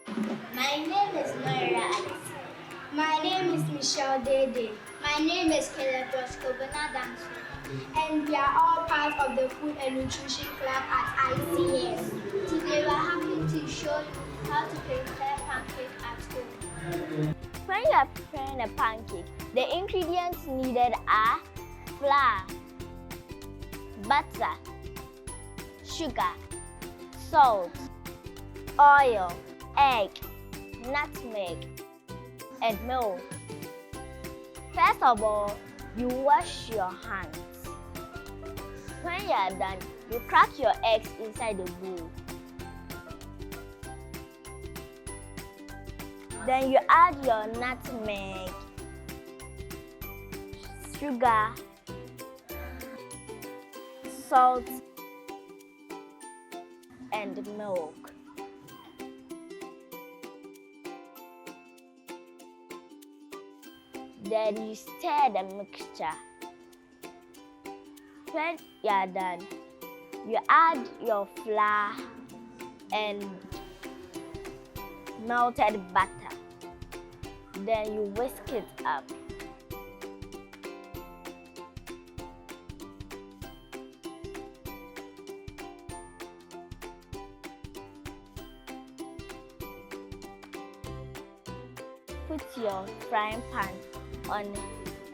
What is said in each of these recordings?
My name is Moira Alice. My name is Michelle Dede. My name is Caleb Roscoe Benadansu. And we are all part of the Food and Nutrition Club at ICS. Today we are happy to show you how to prepare pancake at home. When you are preparing a pancake, the ingredients needed are flour, butter, sugar, salt, oil, egg, nutmeg, and milk. First of all, you wash your hands. When you are done, you crack your eggs inside the bowl. Then you add your nutmeg, sugar, salt, and milk. Then you stir the mixture. When you are done, you add your flour and melted butter. Then you whisk it up. Put your frying pan on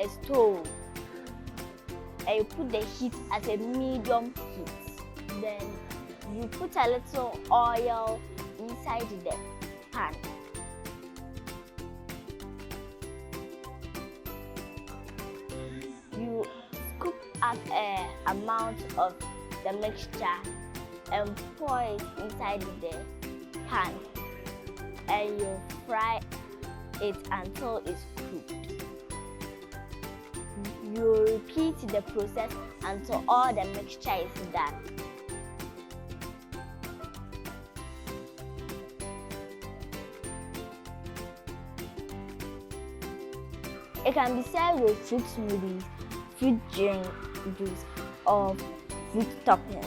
a stove and you put the heat at a medium heat. Then you put a little oil inside the pan. You scoop up an amount of the mixture and pour it inside the pan and you fry it until it's cooked. You repeat the process until all the mixture is done. It can be served with fruit smoothies, fruit juice, or fruit toppings.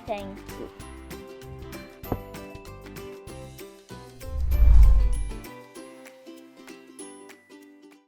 Thank you.